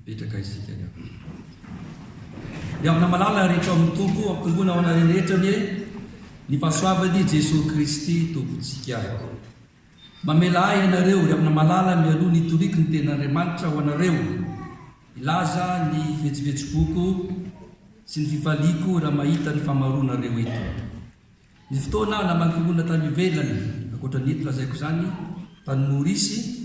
petraka isika dia amina malala rehetra amin'ny tompo ampitombona ao anareo rehetra ny ny fahasoavany Jesosy Kristy tompontsika mamela ahy ianareo ry amina malala mialoha ny toriky ny ten'Andriamanitra ho anareo ilaza ny vetsivetsiboko sy ny fifaliako raha mahita ny famaronareo eto ny fotoana namankimonina tany ivelany ankoatra ny eto lazaiko zany tany Morisy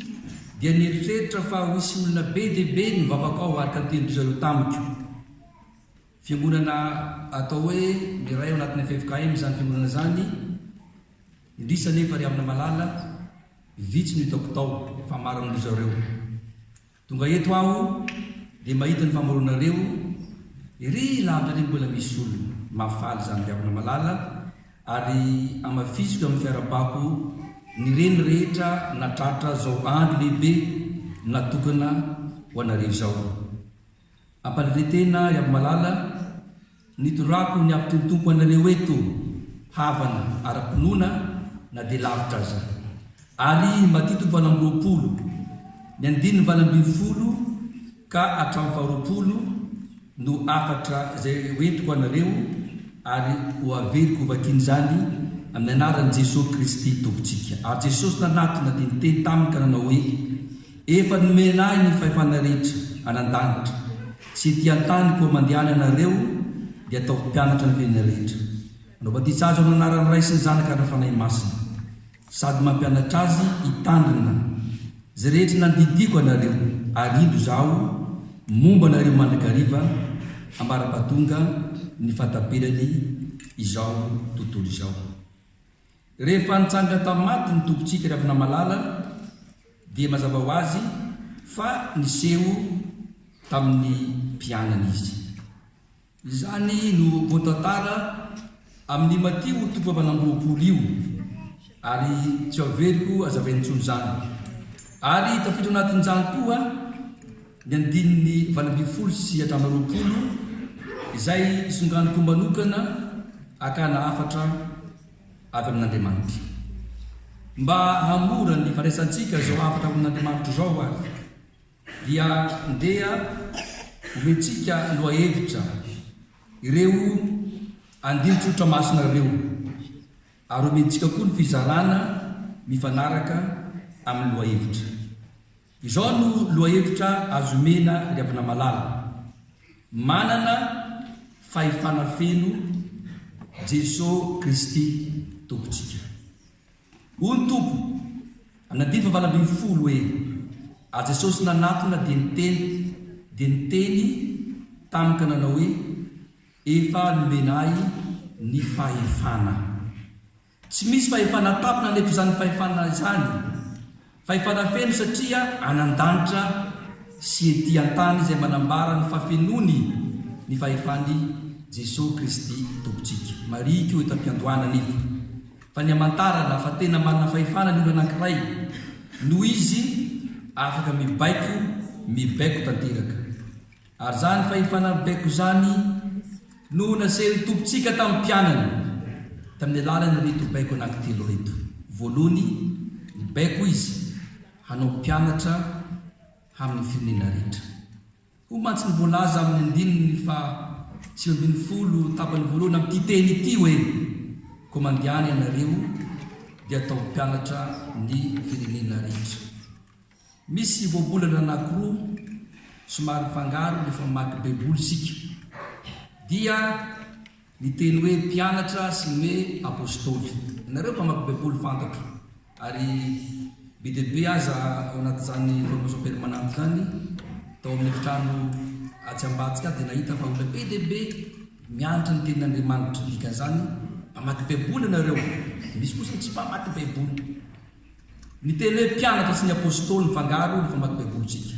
dia nieritreritra fa misy olona be deaibe ny mivavaka ao araka ny tendry zareo tamiko fiangonana atao hoe miray ao anatin'ny FFKM zany fiangonana zany indrisa nefa ry amina malala vitsy ny hitako tao famaran'ry zareo tonga eto aho dia mahita ny famaronareo ry lavitra reny mbola misy olona mafaly zany ry amina malala ary amafisiko amin'ny fiarabako ny reny rehetra natratra zao andro lehibe natokana ho anareo zao ampaliretena ry amina malala nitorako ny avitry ny tompo anareo eto havana ara-pinoana na dia lavitra aza ary matito ny valam-20 ny andiny ny valam-20 ka hatramin'ny faha-20 no afatra zay hoentiko anareo ary ho averiko vakiny zany amin'ny anaran'i Jesosy Kristy tompontsika ary Jesosy nanatona dia niteny taminy ka nanao hoe efa nomena ahy ny fahefana rehetra anan-danitra sy ty an-tany koa mandehana anareo dia ataoko mpianatra ny fiainana rehetra anao batisa azy amin'ny anaran'ny Ray sy ny Zanaka ary ny fanahy masina sady mampianatra azy hitandrina zay rehetra nandidiko anareo ary indro zaho momba anareo mandrakariva ambara-pahatonga ny fahataperany izao tontolo izao rehefa nitsanga tamin'ny maty ny tompontsika ry avina malala dia mazava ho azy fa niseho tamin'ny mpianana izy izany no voatantara amin'ny matio tompo avanam-20 io ary tsy averiko azavain'ntsolo zany ary tafiditra anatin'izany koa ny andininy 20 sy hatramin'ny 20 izay isonganiko manokana akana afatra avy amin'Andriamanitra mba hamora ny faresantsika zao afatra amin'Andriamanitra zao ary dia ndeha omentsika loha hevitra ireo andinitsotra masonareo ary omentsika koa ny fizarana mifanaraka amin'ny loha hevitra izao no loha hevitra azomena ry avina malala manana fahefana feno Jesosy Kristy tompontsika hoy ny tompo amin'ny andiny 20 hoe a Jesosy nanatona dia niteny tamika nanao hoe efa nomena ahy ny fahefana tsy misy fahefana tapina nefa izany fahefana izany fahefana feno satria anan-danitra sy ety an-tany izay manambara ny fahafenony ny fahefany Jesosy Kristy tompontsika marika io etam-piandohana nefa fa ny amantarana fa tena manana fahefana ny olo anankiray noho izy afaka mibaiko tanteraka ary zany fahefana mibaiko zany no naseho tompontsika tamin'ny mpianana tamin'ny alalany reto baiko anankitelo reto voalohany mibaiko izy hanao mpianatra amin'ny firenena rehetra ho mantsy ny voalaza amin'ny andininy fa 70 tapany voalohany amin'ity teny ity hoe koa mandiany ianareo dia atao mpianatra ny firenena rehetra misy voabolana anankiroa somary mifangaro rehefa mamaky baiboly sika dia ny teny hoe mpianatra sy ny hoe apôstôly ianareo mpamaky baiboly fantatro ary be deaibe aza ao anaty zany formation permanente zany tao amin'ny efitrano Atsiambatsika dia nahita fa olona be deaibe mianatra ny tenin'Andriamanitra dika zany mpamaky baiboly ianareo misy kosa tsy mpamaky baiboly ny teny hoe mpianatra sy ny apôstôly mifangaro ny famaky baibolitsika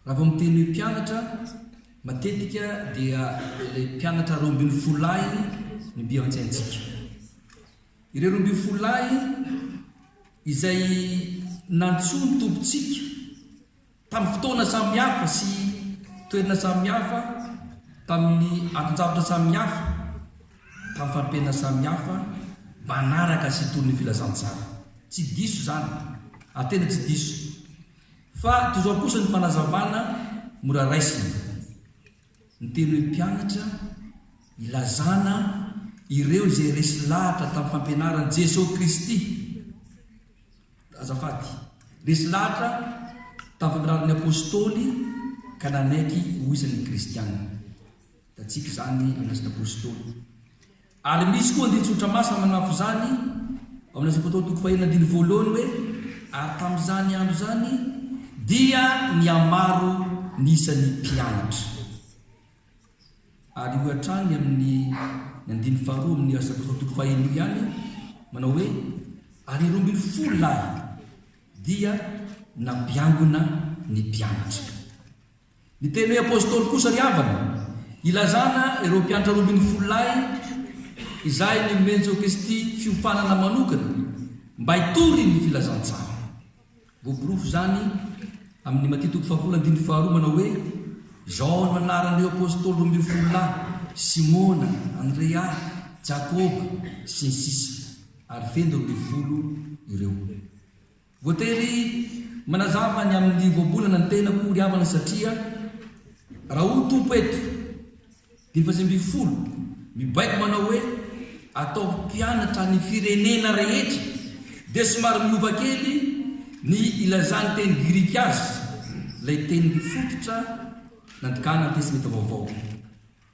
raha vao miteny hoe mpianatra matetika dia le mpianatra 20 ny mbiantsaintsika ireo 20 izay nantsoa ny tompontsika tamin'ny fotoana samihafa sy toerana samihafa tamin'ny atonjavitra samihafa tamin'ny fampianana samihafa mba anaraka sy toro ny filazantsara tsy diso zany atena tsy diso fa tozao kosa ny fanazavana mora raisina. Ny teny hoe mpianatra ilazana ireo izay resy lahatra tamin'ny fampianaran'i Jesosy Kristy. Azafady, resy lahatra tamin'ny fampianaran'ny apôstôly ka nanaiky ho isan'ny kristianina. Da tsika zany amin'asiny apôstôly. Ary misy koa andin-tsotra masina manafo zany amin'ny asapôtôly toko fahenina andiny voalohany hoe ary tamin'izany andro zany dia niamaro nisan'ny mpianatra. Ary hoatrany amin'ny andiny faharoa amin'ny asapôtôly toko fahenina ihany manao hoe ary 12 lahy dia nampiangona ny mpianatra. Ny teny hoe apôstôly kosa ry havana ilazana ireo mpianatra 12 lahy izay nomeny Jesosy Kristy fiofanana manokana mba hitory ny filazantsara. Voaborofo zany amin'ny Maty toko faharoa andiny faharoa manao hoe Jean no anaran'ireo apôstôly 12 lahy: Simona, Andrea, Jakoba sy ny sisa, ary fendo 12 ireo. Voatery manazava ny amin'ny voabolana ny tena koa ry havana satria raha ho tompo eto diny fazemby folo mibaiko manao hoe atao mpianatra ny firenena rehetra dia somary miova kely ny ilazany teny grika azy lay teny fototra nandikana ny testamenta vaovao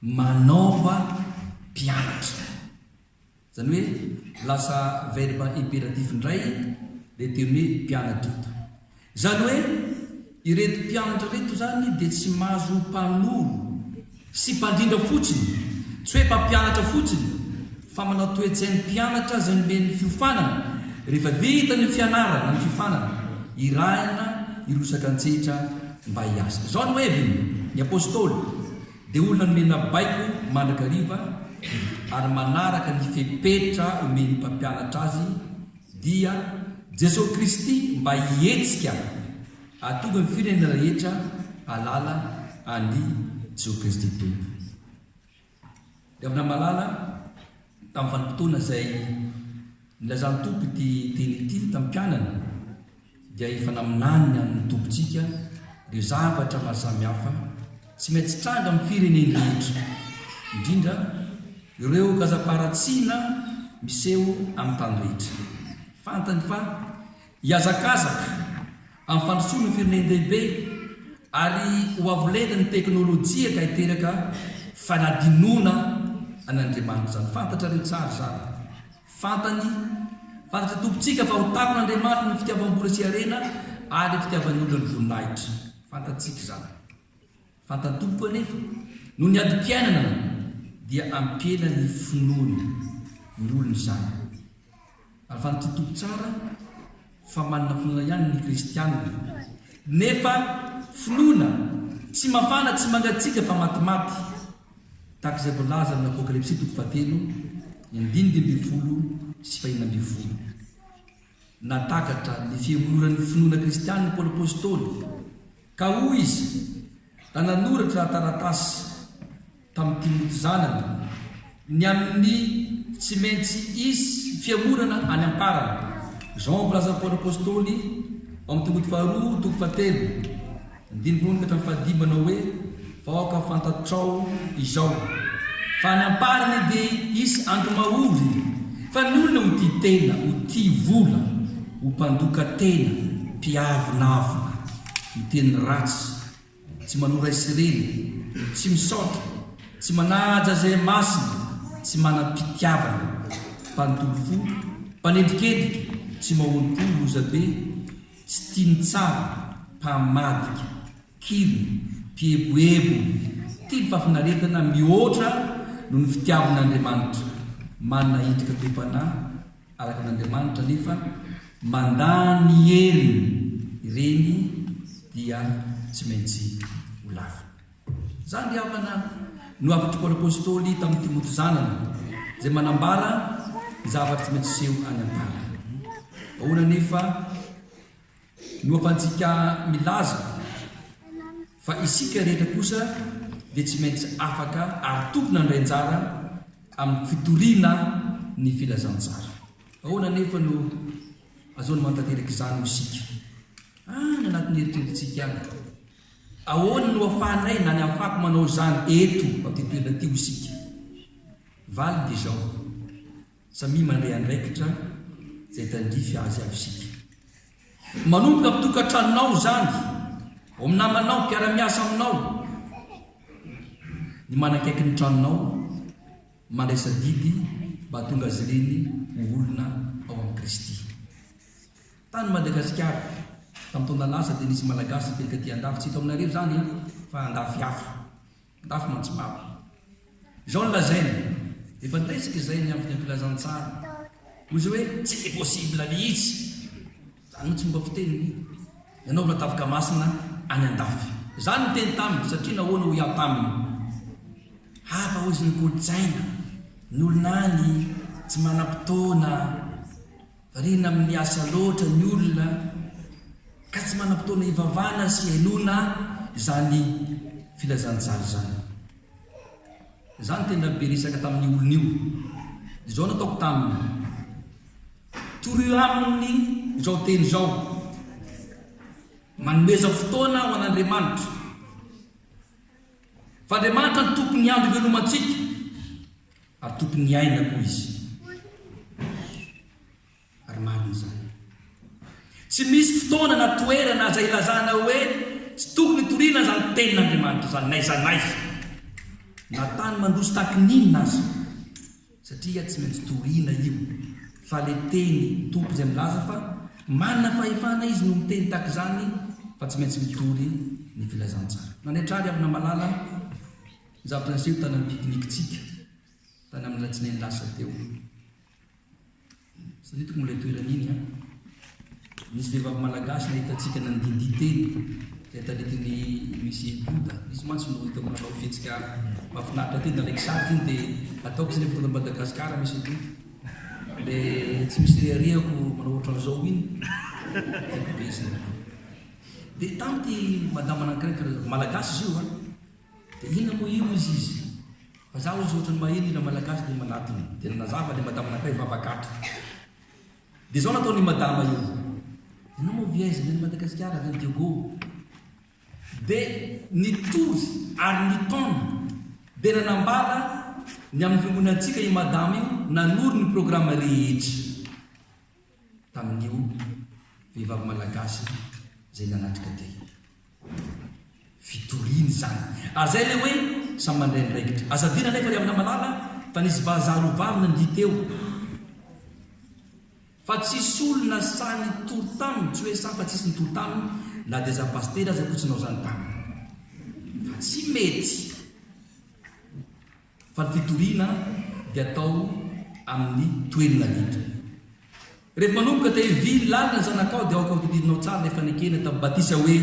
manaova mpianatra. Zany hoe lasa verbe impératif indray le teny hoe mpianatra eto. Zany hoe ireto mpianatra reto zany dia tsy mahazo mpanoro sy mpandrindra fotsiny, tsy hoe mpampianatra fotsiny, fa manao toe-tsain'ny mpianatra zay nomeny fiofanana rehefa vita ny fianarana ny fiofanana irahina irosaka an-tsehatra mba hiasa. Zao no eviny ny apôstôly dia olona nomena baiko mandrakariva ary manaraka ny fepetra omeny mpampianatra azy dia Jesosy Kristy mba hihetsika atonga ny firenena rehetra alala any Jesosy Kristy tompo. Dia avy malala tamin'ny vanim-potoana izay nilazany tompo ity teny ity tamin'ny mpianana dia efa naminany ny tompontsika ireo zavatra maro samihafa tsy maintsy tranga amin'ny fireneny rehetra, indrindra ireo kazaparatsiana miseho amin'ny tany rehetra. Fantany fa hiazakazaka amin'ny fandrosoana ny fireneny lehibe ary ho avolenta ny teknôlôjia ka hiteraka fanadinoana an'Andriamanitra zany. Fantatra reo tsara zany. Fantatra tompontsika fa ho takon'Andriamanitra ny fitiavam-bola sy arena ary fitiavan'ny olona ny voninahitra. Fantatsika zany. Fantany tompo anefa no ny adi-piainana dia ampiena ny finoana ny olona izany. Ary fantatry tompo tsara fa manana finoana ihany ny kristianina. Nefa finoana tsy mafana tsy mangatsika fa matimaty. Tahaka izay voalaza amin'ny Apokalipsy toko 3 ny 9 sy 12. Natakatra ny fiemoran'ny finoana kristianina Paoly apôstôly ka hoy izy raha nanoratra taratasy tamin'ny Timoty zanany ny amin'ny tsy maintsy isy fiamorana any amparana. Jean milaza Paoly apôstôly amin'ny Timoty faharoa toko 7 5 manao hoe vaoaka fantatrao izao fa ny amparany dia isy andro mahory fa ny olona ho tia tena, ho tia vola, ho mpandoka tena, mpiavonavona, miteny ratsy, tsy manora isireny, tsy misaotra, tsy manaja zay masina, tsy manam-pitiavana, mpantolofo, mpanendrikendrika, tsy mahonimpolo lozabe, tsy tiany tsara, mpamadika, kiriny, mpieboebo, tia fafinaretana, mihoatra noho ny fitiavan'Andriamanitra, manana endrika tompanahy araka n'Andriamanitra nefa mandany heriny ireny dia tsy maintsy ho lafo. Zany havana no avatra Paoly apôstôly tamin'ny Timoty zanany izay manambara ny zavatra tsy maintsy seho any am-para. Ahoana nefa no afantsika milaza fa isika rehetra kosa dia tsy maintsy afaka ary tompona andrainjara amin'ny fitoriana ny filazantsara. Ahoana nefa no azoany mantanteraka izany ho isika any anatin'ny eritreretintsika any ahoany no afahanay na ny afako manao zany eto atytoerana ty isika valy de zao samy mandray andraikitra zay tandrify azy avy sika manomboka mpitokantranonao zany o aminamanao mpiara-miasa aminao ny manakaiky ny tranonao mandraisa didy mba tonga azy reny olona ao amin'ny Kristy tany Madagasikara tamin'ny taona lasa dia nisy malagasy pelika ty andafy tsy hita aminareo zany fa andafy hafa andafy mantsimapy zao ny lazainy efa nitaisika izay ny amin'ny filazantsara ozy hoe tsy possible mihitsy zany tsy mba fiteniny ianao fa tafika masina any andafy zany ny teny taminy satria nahoana ho iaho taminy hafa ozy ny kolotsaina ny olonany tsy manam-potoana varina amin'ny asa loatra ny olona ka tsy manam-potoana ivavana sy hainona zany filazantsara zany zany tena beresaka tamin'ny olona io izao nataoko taminy toroy aminy izao teny zao manomeza fotoana ho an'Andriamanitra fa Andriamanitra ny tompony andro ivelomantsika ary tompony aina koa izy ary marina zany tsy misy fotoana na toerana zay ilazana hoe tsy tokony toriana zany tenin'Andriamanitra zany naiza naiza na tany mandroso taky ninona azy satria tsy maintsy toriana io fa le teny tompo zay milaza fa manana fahefana izy no miteny taky zany fa tsy maintsy mitory ny filazantsara nanetrary avy na malala zavatra naseho tany amin'ny pique-nique-tsika tany amin'ny latsinainy lasa teo satria tokony mbola toeran'iny misy vehivavy malagasy nahitatsika nandindy teny zay taletiny misy boda misy mantsy no hitako nanao fihetsika mahafinaritra teny nalaiky sary teny dia ataoko zany fotoana Madagasikara misy boda le tsy misy riariako manao ohatran'izao iny besina dia tamty madama anankiray malagasy izy io dia ina moa io izy fa zaho izy ohatrany maheno ina malagasy dia manatiny dia nazava le madama anankiray vavakatra dia zao nataony madama io ina moa viaizy ny Madagasikara zany Diogo dia nitory ary nitaona dia nanambara ny amin'ny fiangonantsika i madama io nanory ny programme rehetra tamin'io vehivavy malagasy zay nanatrika te fitoriny zany azay le hoe samy mandray ndraikitra azadina nefa ry amina malala fa nisy vazarovavy nanditeo fa tsisy olona sany tory taminy tsy hoe sa fa tsisy ny tory taminy na dia za pastera aza fotsinao zany taminy fa tsy mety fa ny fitoriana dia atao amin'ny toerina litra rehefa manomboka te vily lalina zanakao dia aoka fididinao tsara nefa nikena tamin'ny batisa hoe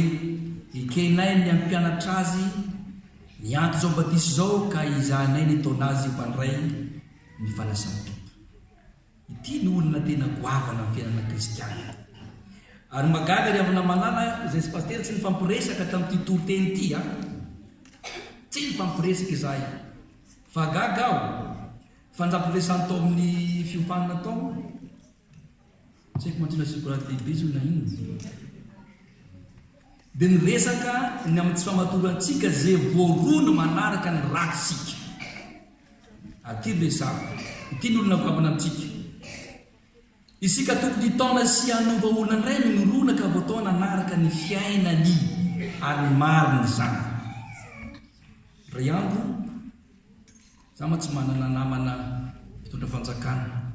ikenay ny ampianatra azy ny anto zao batisy zao ka izanay ny taonazy mpandray ny fanasantompo ity ny olona tena goavana amin'ny fiainana kristiana ary magaga ry avina malala izay sy pastera tsy nifampiresaka tamin'ity toriteny ity tsy nifampiresaka izahay fa gaga aho fanjampiresany tao amin'ny fiofanana tao tsy haiko mantsina sikoradehibe izy io na ino dia niresaka ny amin'ny tsy famatorantsika zay voarono manaraka ny rakysika aty resaka ity ny olona goavana amintsika isika tokony taona sy anova olona ndray no nirona ka voatao nanaraka ny fiainany ary mariny zany ray andro za ma tsy manana namana mitondra fanjakana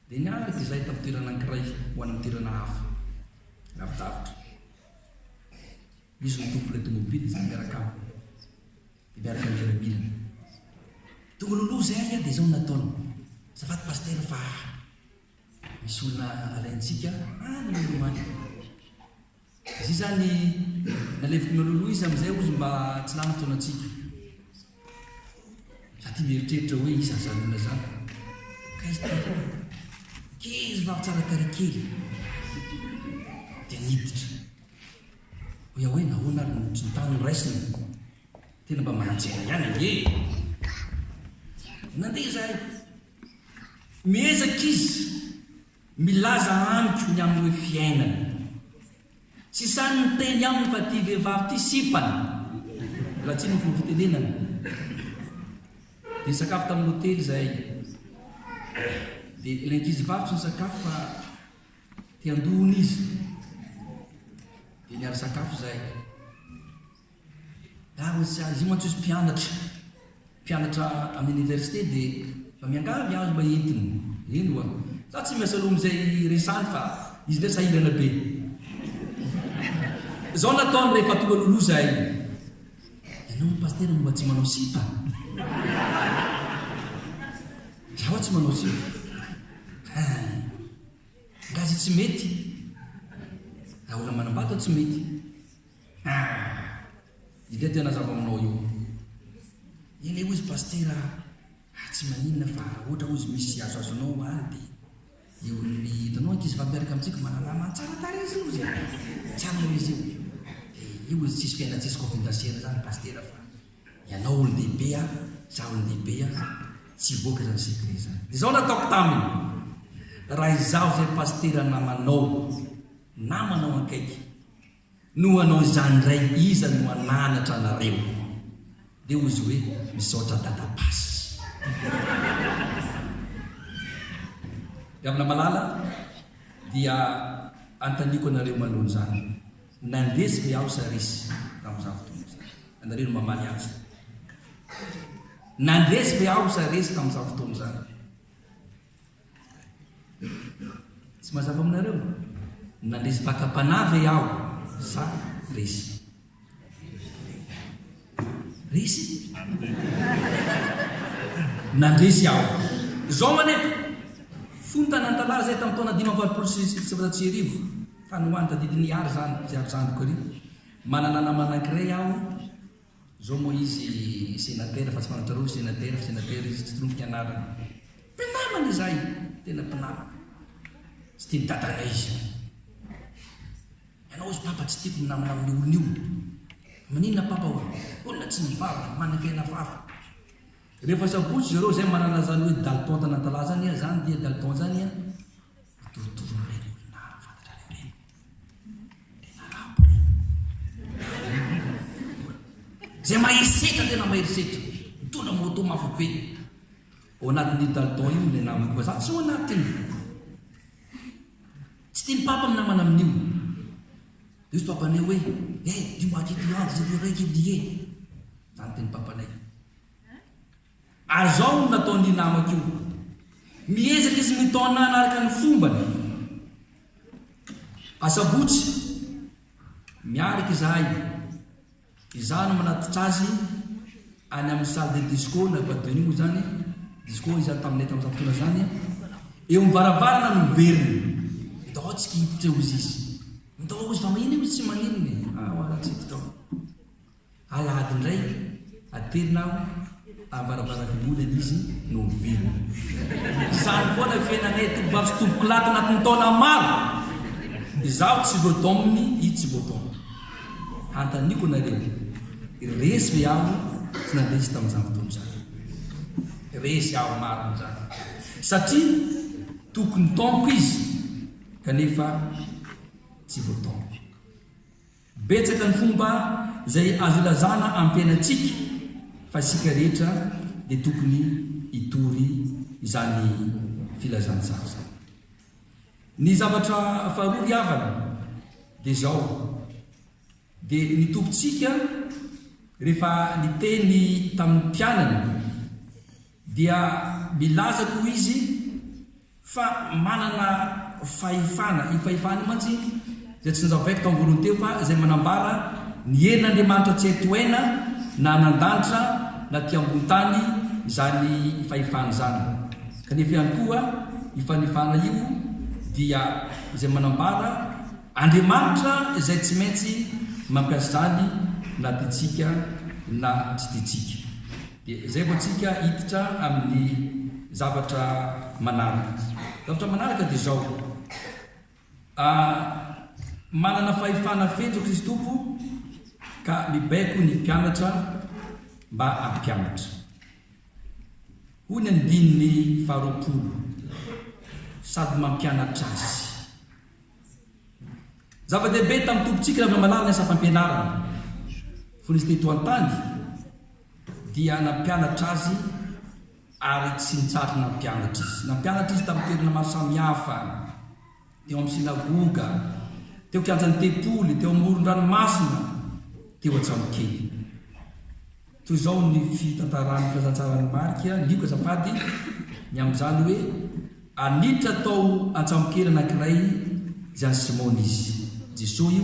dia niaraka izay tamin'ny toerana anankiray ho an'ny toerana hafa lavitavitra izy ny tompo le tomobily zany miaraka aho dia miaraka ny miarabilana tonga loloha zay dia izao nataony zafady pastera fa misy olona alaintsika nalolomany izy zany naleviko naloloha izy amin'izay ozy mba tsy lany taonantsika za ty mieritreritra hoe isa zany olona zany ka izy kezy vavy tsara karikely dia niditra hoe ahoe nahoana ary notry ny tany raisiny tena mba manantsena ihany ange nandeha zahay miezaka izy milaza amiko ny amin'ny hoe fiainana tsy sany ny teny aminy fa ty vehivavy ty sipany raha tsy nofony fitenenana dia sakafo tamin'ny hôtely zay dia lenkizy vavy tsy ny sakafo fa ty andohony izy dia niary sakafo zay izy mantsozy mpianatra amin'ny université dia fa miangavy azo mba entiny ino a za tsy miasa loha am'izay resany fa izy ndray sahirana be zao nataony rehefa tonga loloha zay ianao ny pastera mba tsy manao sipa zaho tsy manao sipa ngazy tsy mety raha olona manambata tsy mety izy tena zava aminao io iny ozy pastera tsy maninona fa ohatra ozy misy azoazonao any dia eo ny hitanao ankizy fampiaraka amintsika manalama tsara tara izy io zay tsara izy io io izy tsisy fiaina tsisy confidentiel zany pastera fa ianao olo-dehibe a za olo-dehibe a tsy voaka zany secret zany dia zao nataoko taminy raha izaho zay pastera namanao ankaiky no anao zany ray iza no ananatra anareo dia ozy hoe misaotra dadapasy dia amina malala dia antaniko anareo malohany zany nandesy ve aho sa resy tamin'izany fotoana zany anareo no mamaly azy nandesy ve aho sa resy tamin'izany fotoana zany tsy mazava aminareo nandesy fakapana ve aho sa resy nandresy aho zao manefa fontanantala zay tamin'ny taona 5 fanohany tadidiny ary zany zay arzandoko ary manana namana ankiray aho zao moa izy sénateur fa tsy fanatra roa sénateur izy tsy trompiky anarana mpinamana izay tena mpinamana tsy tia midadana izy ianao izy papa tsy tiako minamana amin'ny olon'io maninona papa olona tsy mivava mana fiaina fafa rehefa sabotsy zareo zay manana zany hoe dalton tanantala zany a zany dia dalton zany a torotoro reny olona fantatra reny tena rabo zay maherisetra tena maherisetra mitondra moto mafy be ao anatin'ny dalton io le namako za tsy ho anatiny tsy tiany papa minamana amin'io izy papanay hoe dio makidiandy zay raiky die zany teny papanay azao nataony namako io miezaka izy mitona anaraka ny fombany asabotsy miaraka izahay izano manatitra azy any amin'ny salle de disco na badenio zany disco izany taminay tamin'izany fotoana zany eo mivaravarana no miveriny ndao tsika hiditra eo izy ndao izy fa magnino izy tsy maninony aratsititao alady indray aterinao avaravaravolany izy no miveriny zany foana fiainanay tovovavy sy tomboko lato anatin'ny taona maro izaho tsy voadominy i tsy voadominy antaniko nareo resy ve aho tsy nandresy tamin'izany fotoana zany resy aho marony zany satria tokony tompo izy kanefa tsy voatompo betsaka ny fomba zay azo ilazana amin'ny fiainantsika fa sika rehetra dia tokony hitory izany filazantsara zany ny zavatra faharoa riavana dia zao dia ny tompontsika rehefa niteny tamin'ny mpianany dia milazako izy fa manana fahefana ifahefana mantsy zay tsy nizavaiko tamin'ny voalohany teo fa zay manambara ny herin'Andriamanitra tsy hetoena na nandanitra na ty ambony tany zany fahefana zany kanefa ihany koa ifanefana io dia zay manambara Andriamanitra zay tsy maintsy mampiasa zany na titsika na tsy titsika dia zay vao tsika hiditra amin'ny zavatra manaraka dia zao manana fahefana fetsy Kristy Tompo ka mibaiko ny mpianatra mba ampianatra hoy ny andininy 20 sady mampianatra azy Zava-dehibe tamin'ny tompontsika raha malala asa fampianarana fony izy teto an-tany dia nampianatra azy ary tsy nitsatra nampianatra izy. Nampianatra izy tamin'ny toerana maro samihafa, teo amin'ny sinagoga, teo kianjan'ny tempoly, teo amin'ny moron-dranomasina, teo Antsamokely. Toy izao ny fitantarany filazantsarany marika liko azafady ny amin'izany hoe anitra tao Antsamokely anankiray izany Simona izy. Jesosy io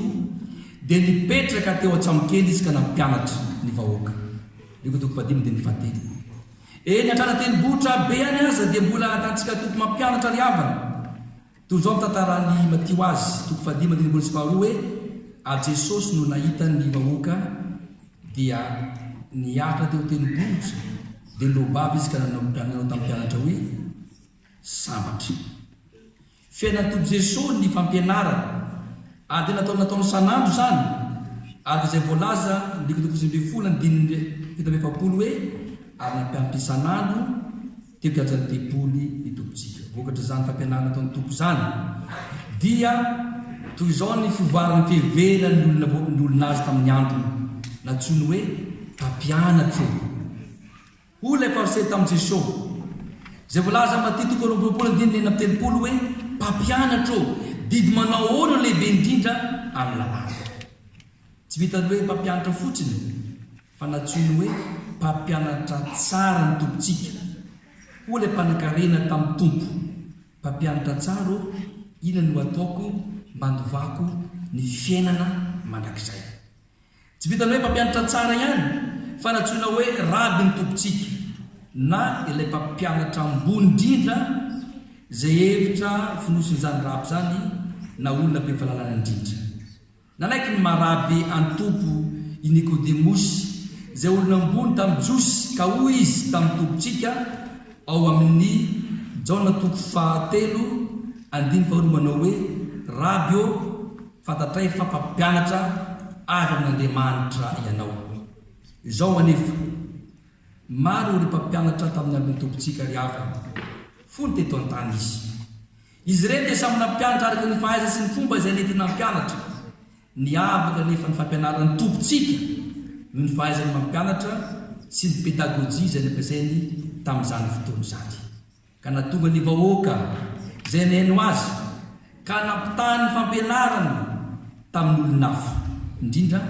dia nipetraka teo Antsamokely izy ka nampianatra ny vahoaka. Liko toko fadimy dia ny fahatelo. Eny antrana tenibohitra be any aza dia mbola atantsika toko mampianatra ry havana. Toy izao mitantarany Matio azy toko fadimy dia mbola sy faharoa hoe a Jesosy no nahita ny vahoaka dia niatra teo tenibohitra dia lobavy izy ka nanao tampianatra hoe sambatra. Fiainan'ny Jesosy ny fampianarana dia nataony sanandro zany, ary izay voalaza liko toko 20 ny fito efapolo hoe ary nampianatra isanandro teo kianjan'ny tempoly ny tompontsika. Vokatra zany fampianarana ataon'ny tompo zany dia toy izao ny fivoarany fiheverany ny olona azy tamin'ny andro nantsony hoe mpampianatra. Olona efariseny tamin'i Jesosy izay voalaza Matio toko 20:9-10 hoe mpampianatra didy manao oana lehibe indrindra amin'ny lalàna. Tsy vitany hoe mpampianatra fotsiny fa nantsony hoe mpampianatra tsara ny tompontsika. Ho ilay mpanan-karena tamin'ny tompo, mpampianatra tsara inona no ataoko mba handovako ny fiainana mandrakizay. Tsy vitany hoe mpampianatra tsara ihany fa nantsona hoe raby ny tompontsika na ilay mpampianatra ambony indrindra izay hevitra finosin'izany raby zany na olona be fahalalana indrindra. Nanaiky ny maraby an-tompo i Nikodemosy izay olona ambony tamin'ny Josy ka hoy izy tamin'ny tompontsika ao amin'ny Jaona toko 3:1 manao hoe raby ô fantatray fa mpampianatra avy amin'Andriamanitra ianao. Izao anefa maro ny mpampianatra tamin'ny amin'ny tompontsika ry havana fony teto an-tany izy ireny dia samy nampianatra araka ny fahaiza sy ny fomba izay nentina nampianatra. Ny avaka nefa ny fampianarany tompontsika no ny fahaizany mampianatra sy ny pédagogie izay nampiasainy tamin'izany fotoana izany, ka natonga ny vahoaka izay niheno azy ka nampitany fampianarana tamin'ny olon-hafa indrindra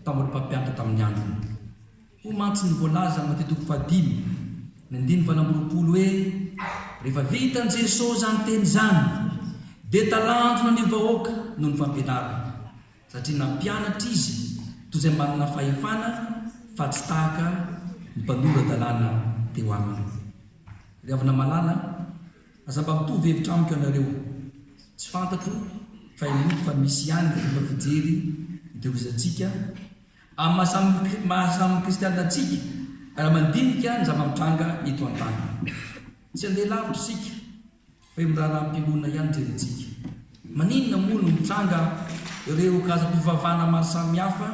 tamin'ny mpampianatra tamin'ny androny. Ho mantsy ny voalaza Matio toko 5:20 hoe rehefa vitan'i Jesosy zany teny zany dia talantona ny vahoaka noho ny fampianarana, satria nampianatra izy toy izay manana fahefana fa tsy tahaka ny mpanora-dalàna teo aminy. Ry havana malala, azaba mitovy hevitra amiko ianareo, tsy fantatro fa inoko fa misy ihany fomba fijery iteorizantsika amin'ny mahasamy kristianinantsika raha mandinika ny zava-mitranga eto an-tany. Tsy andeha lavitra isika fa miraharaha-mpiloana ihany jerentsika. Maninona moa no mitranga ireo karazam-pivavahana maro samihafa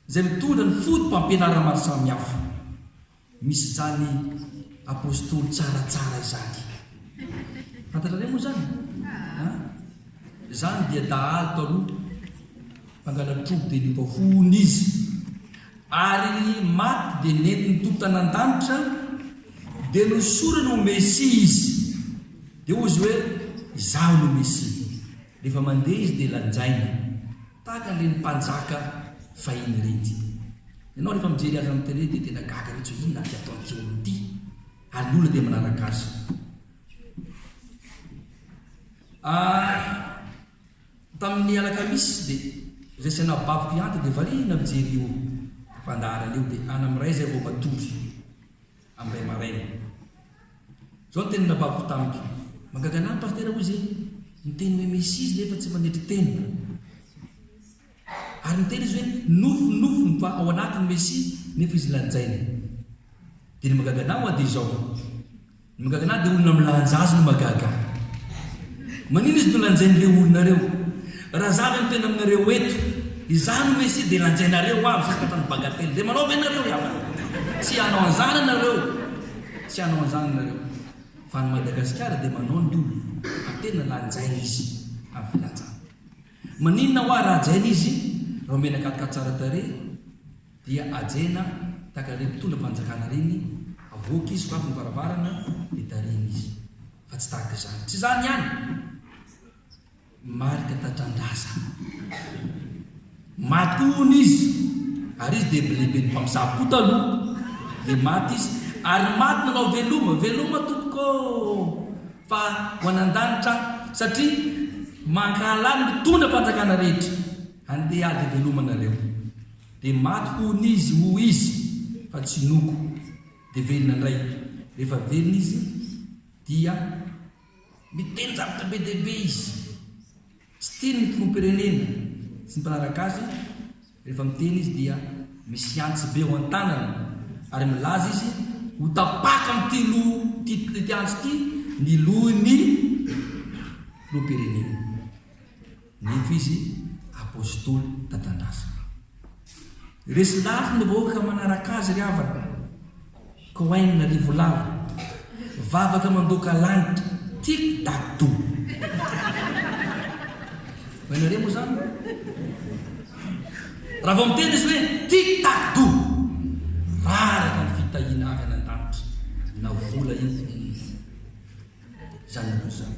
izay mitondra ny fotom-pampianarana maro samihafa? Misy zany apôstôly tsaratsara izany. Fantatrareo moa zany? Zany dia dahalo taloha mpangalan-trobo dia nipafony izy ary maty dia nentiny tompo tanan-danitra dia nosorana ho Mesia izy dia ozy hoe izaho no Mesia. Rehefa mandeha izy dia lanjaina tahaka an'ireny mpanjaka fahiny reny. Ianao rehefa mijery azy amin'ny télé dia tena gaga mihitsy hoe inona ty ataon'ity olona ity, ary ny olona dia manaraka azy. Tamin'ny alakamisy dia izay sanabaviko ihany dia variana mijery io fandaharana io dia any amin'ray izay vao matory amin'ray maraina. Zao ny teny nabaviko tamiko, magagana ny pastera hoy izay miteny hoe Mesia izy nefa tsy manetry teny, ary miteny izy hoe nofonofony fa ao anatin'ny Mesia nefa izy lanjaina. Dia ny magagana ho dia izao, ny magagana dia olona milanja azy no magaga. Manino izy no lanjain'ireo olonareo? Raha zavy ny tena aminareo eto izany Mesia dia lanjainareo avy sasaka hatrany bagately dia manao venareo havana. Tsy hanao an'izany nareo, tsy hanao an'izany nareo, fa ny Madagasikara dia manao ny olona fa tena lanjaina izy amin'ny filanjana. maninona hoa raha ajaina izy raha menakataka tsara tare dia ajena taka re mitondra fanjakana reny avoaka izy fa afy mivaravarana de tareny izy fa tsy tahaka izany tsy zany ihany marika tatrandrasa matony izy ary izy de lehibe ny mpamosavoko aloha de maty izy ary maty nanao veloma tompoko fa ho an'an-danitra satria mankalany mitondra fanjakana rehetra andeha ady velomanareo de maty hony izy ho izy fa tsy noko de velona ndray rehefa velona izy dia miteny zavatra be dehibe izy tsy tiany ny filoam-pirenena sy ny mpanaraka azy rehefa miteny izy dia misy antsy be ho an-tanana ary milaza izy ho tapaka am'ty lo ty antsy ty ny loiny filoam-pirenena nefa izy apôstôly Tatandrasa resy lafy ny vahoaka manaraka azy ry havana ka hoainina rivolavo vavaka mandoka lanitra tik tak to hoainare moa zany raha vao miteny izy hoe tik tak to raraka ny fitahina avy an-danitra na vola io zany moa zany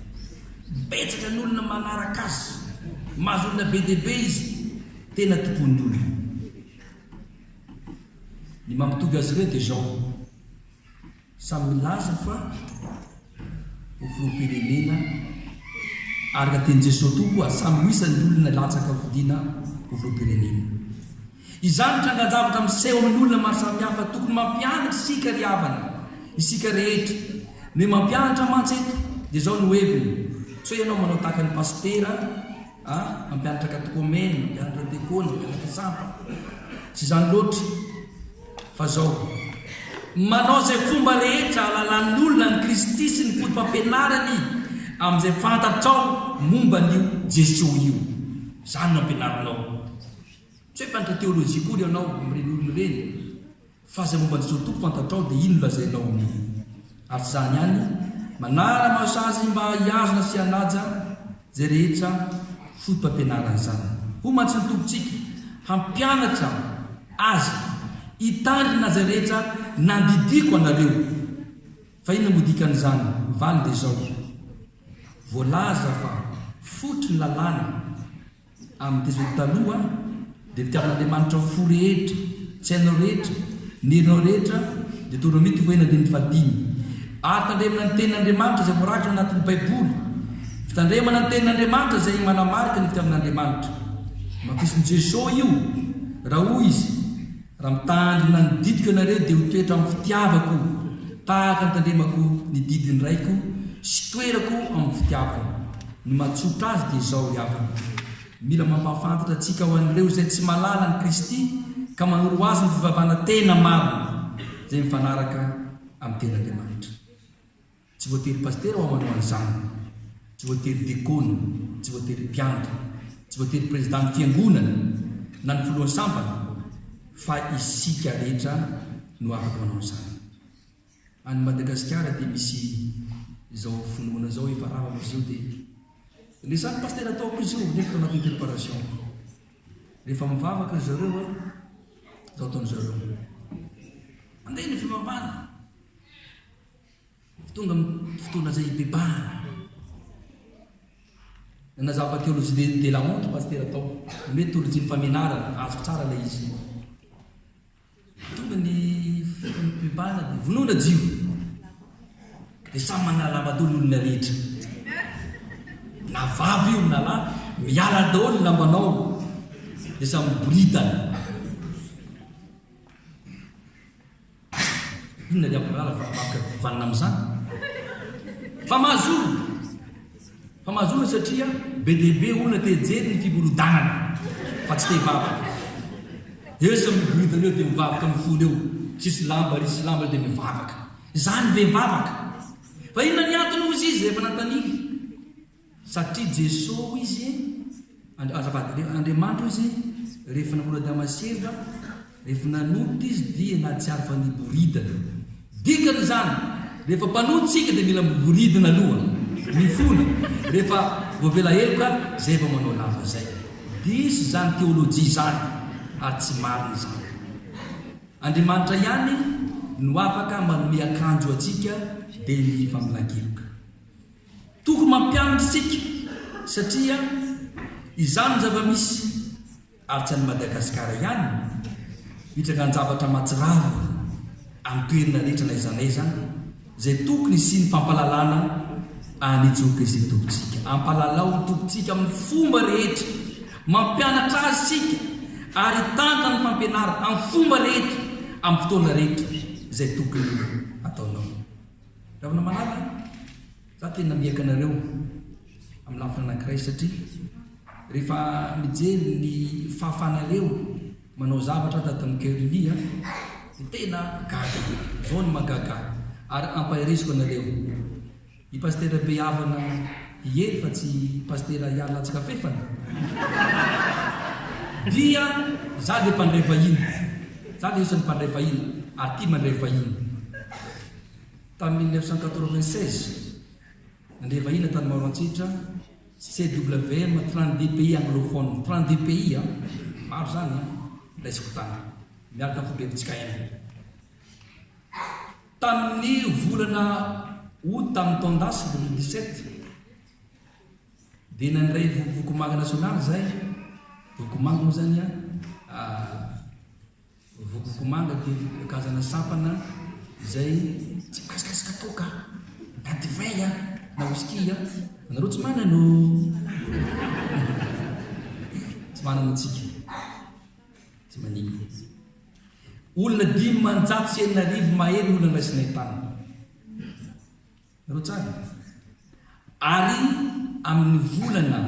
betsaka ny olona manaraka azy mahazo olona be dehibe izy tena tompony olona ny mampitovy azy ireo de zao samy milaza fa ho filoam-pirenena araka teny Jesosy tokoa samy misy ny olona latsaka fidina ho filoam-pirenena izany trangan-javatra miseho amin'ny olona maro samihafa tokony mampianatra isika ry havana isika rehetra ny mampianatra mantsy eto de zao ny hoeviny tsy hoe ianao manao tahaka ny pastera mampianatra katokomena mampianatra dekona mampianatra sampa tsy zany loatra fa zao manao zay fomba rehetra alalan'ny olona ny Kristy sy ny fotom-pampianarany amin'izay fantatrao momba n'io Jesosy io zany no ampianaranao tsy hoe fanatra teolojia kory ianao amin'ireny olona ireny fa zay momba Jesosy toko fantatrao de ino lazainao amin'io ary tsy zany ihany manara mahasazy mba hiazona sy hanaja zay rehetra fotom-pampianarana zany ho mantsy ny tompontsika hampianatra azy hitandrina zay rehetra nandidiko anareo fa ino modikan'izany valy de zao voalaza fa fotry ny lalàna amin'ny Jesosy taloha de fitiavan'Andriamanitra fo rehetra tsy hainao rehetra nirinao rehetra de Deutéronomie voena de ny fadimy atandremana ny tenin'Andriamanitra zay voarakitra anatin'ny Baiboly fitandremana ny tenin'Andriamanitra zay manamarika ny fitiavan'Andriamanitra mampisy Jesosy io raha hoy izy raha mitandrina ny didiko ianareo de ho toetra amin'ny fitiavako tahaka ny tandremako ny didiny raiko sy toerako amin'ny fitiavako ny matsotra azy de zao iavana mila mampahafantatra atsika ho an'ireo zay tsy malala ny Kristy ka manoro azy ny fivavahana tena maro zay mifanaraka amin'ny tenin'Andriamanitra tsy voatery pastera ho manao an'izany tsy voatery dekona tsy voatery mpianatra tsy voatery président fiangonana na ny filohan'ny sampana fa isika rehetra no afaka manao izany any Madagasikara de misy zao finoana zao efa rava am'izao de lesany pastera ataoko izy io nefa anatin'ny préparation rehefa mivavaka zareo zao ataony zareo andeha ny fivavahana tonga fotoana zay ibebahana nazava théologie de la honte pastera atao mety théologie ny famenarana azo tsara lay izy tonga ny fibebahana de vonoana jio de samy manala lamba-dolo olona rehetra na vavy io na lahy miala daholo ny lambanao de samy boritana inona de ampirala fa vanina am'izany fa mahazolo satria be dehibe olona tejery ny fiborodanana fa tsy te hivavaka esa miboritana eo de mivavaka mifony eo tsisy lamba risy lamba de mivavaka zany ve mivavaka fa inona ny antony ozy izy rehefa nantaniny satria Jesosy izy azafady Andriamanitra izy rehefa namola Damaseva rehefa nanota izy dia na tsy ary fa niboridana dikany zany rehefa mpanotsika de mila miboridana aloha mifona rehefa voavela heloka zay fa manao lava zay diso zany teolojia zany ary tsy marina zany. Andriamanitra ihany no afaka manome akanjo atsika dia ny famolakiloka. Tokony mampianatra isika satria izany zava-misy ary tsy any Madagasikara ihany hitraka ny zavatra matsirava amin'ny toerana rehetra na izanaiza zay tokony sy ny fampalalana any Jesoa tompontsika. Ampalalao ny tompontsika amin'ny fomba rehetra, mampianatra azy sika ary tanta ny fampianarana amin'ny fomba rehetra amin'ny fotoana rehetra zay tokony ataonao. Ravana manala za tena miaka anareo amin'ny lafina anankiray satria rehefa mijery ny fahafanareo manao zavatra tamin'ny Keronia tena gaga zao ny magaga ary ampahiriziko anareo i pastera be havana ihery fa tsy pastera iala tsy kafefana dia za le mpandray vahiny, za le isan'ny mpandray vahiny ary tia mandray vahiny. Tamin'ny 1996 nandray vahiny tany Maroantsitra CWM 32 pays anglophone, 32 pays maro zany raisiko tany miaraka fobevitsika hainy. Tamin'ny volana août tamin'ny taondasy 2017 dia nandray vokomanga nasionaly zay. Vokomanga moa zany vokomanga dia kazana sampana zay tsy mikasikasika toka na divay na whisky nareo tsy manano tsy manana atsika tsy maniny olona 590 mahery olona raisinay tany nareo tsara. Ary amin'ny volana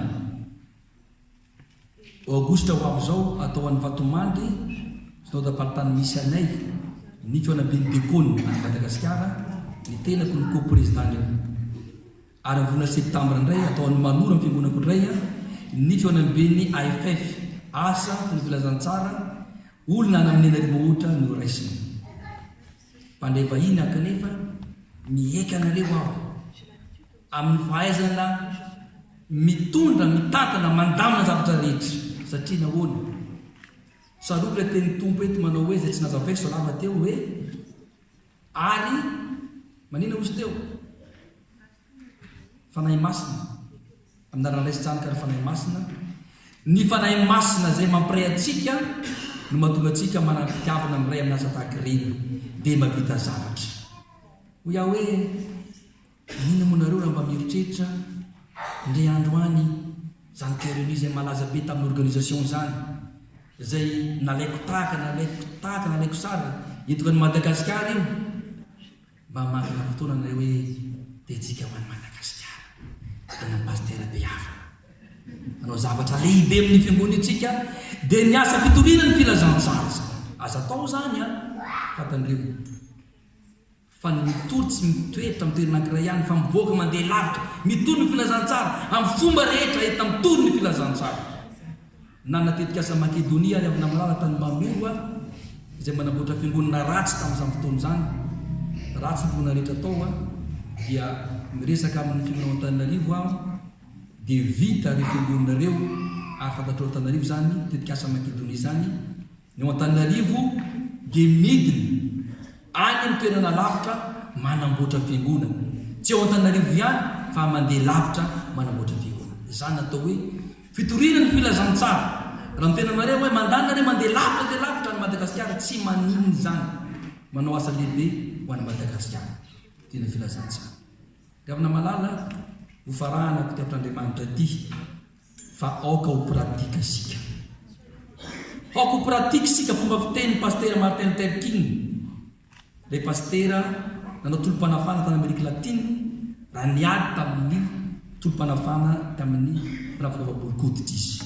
Augusta ho avy zao atao an'ny Vatomandry synodaparitany misy anay ny fianabeny dekony any Madagasikara ny tenako ny co-président io. Ary volana septambra indray atao an'ny Manora ny fiangonako indray ny fianabeny AFF asa ny filazantsara olona any amin'ny Anarimo ohatra no raisina. Mpandray vahiny akanefa mieka anareo aho amin'ny fahaizana mitondra mitantana mandamina zavatra rehetra satria nahoana sarotra teny tompo eto manao hoe zay tsy nazavaiko solava teo hoe ary manina ozy teo fanahy masina amin'naraindraisytsanika ary fanahy masina. Ny fanahy masina zay mampiray atsika no mahatonga atsika manam-pitiavana amiray amin'ny asa tahaka ireny dia mavita zavatra ho iaho hoe nina monareo raha mba mieritreritra ndray andro any zany Keronia zay malaza be tamin'ny organisation zany zay nalaiko tahaka nalaiko sara entiko ny Madagasikara io mba makina fotoana nareo hoe tetsika ho any Madagasikara tena pastera be hafa manao zavatra lehibe amin'ny fiangonitsika dia ny asa fitorina ny filazantsara aza atao zany fatandreo fa mitory tsy mitoetra amin'ny toerana anankiray ihany fa mivoaka mandeha lavitra mitory ny filazantsara amin'ny fomba rehetra hita mitory ny filazantsara. Nanatetika asa Makedonia ary avy namalala tany Manova izay manamboatra fiangonana ratsy tamin'izany fotoana zany ratsy ny fiangonana rehetra atao dia miresaka amin'ny fiangonana Antananarivo aho dia vita ireo fiangonanareo ary fantatrao Antananarivo zany tetika asa Makedonia zany ny Antananarivo dia midiny any amin'ny toerana lavitra manamboatra fiangonana tsy ao Antananarivo ihany fa mandeha lavitra manamboatra fiangonana. Zany natao hoe fitorina ny filazantsara raha mitena nareo hoe mandana re mandeha lavitra ny Madagasikara tsy maninny zany manao asa lehibe ho any Madagasikara tena filazantsara. Ravana malala ho farahana kitiavitr'Andriamanitra ty fa aoka ho pratika sika aoka ho pratika sika fomba fiteny pastera Martin Luther King le pastera nanao tolom-panafana tany Amerika Latine raha niady tamin'ny tolom-panafana tamin'ny rahavolavam-bolokoditra izy.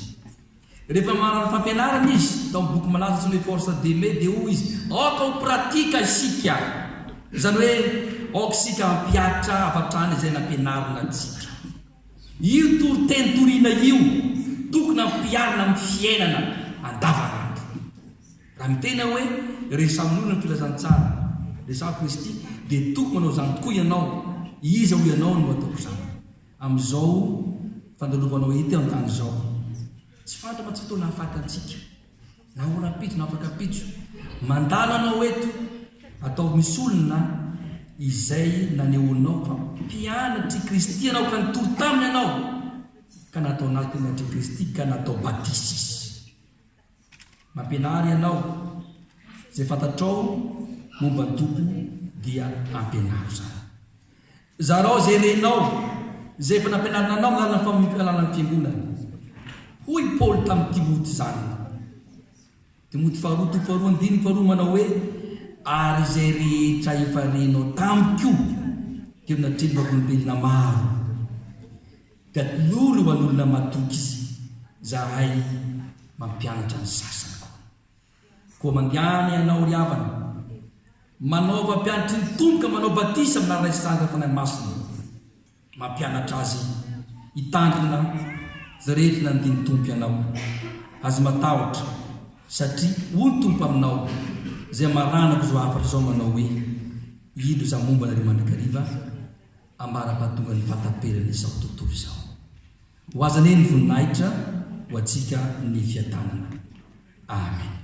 Rehefa manana fampianarana izy tao amin'ny boky malaza sy ny force d'aimer dia hoy izy aoka ho pratika sika zany hoe aoka sika ampiatra avatrany izay nampianarina atsika. Io teny toriana io tokony ampiarina amin'ny fiainana andavanandro. Raha mitena hoe resamin'olona ny filazantsara resaka Kristy dia tokony manao zany tokoa ianao iza ho ianao no ataoko zany amin'izao fandalovanao hety antany zao tsy fantatra tsy fotoana hafatantsika na orapitso na afaka pitso mandalo anao eto atao misy olona izay nanehoanao fa mpianatry Kristy anao ka nitory taminy anao ka natao anatinatry Kristy ka natao batisy izy mampianary ianao zay fantatrao momba ny tompo dia ampianaro zany zarao zay renao zay efa nampianarina anao lalana fampianarana fiangonana hoy Paul tamin'ny Timoty zany Timoty 2:2 manao hoe ary zay rehetra efa renao tamiko dia natrelokolombelona maro dia lolo ho an'olona matoky izy zahay mampianatra ny sasany koa mandiany ianao ry havana manao mampianatry ny tomboka manao batisa amina ray sanga fanahy masina mampianatra azy hitandrina zay rehetra nandiny tompo ianao azy matahotra satria hoy ny tompo aminao zay maranako zao afatra zao manao hoe ino za momba nare mandrakariva ambara-pahatonga ny fataperana izao tontolo izao ho azany ny voninahitra ho antsika ny fiadanana amen.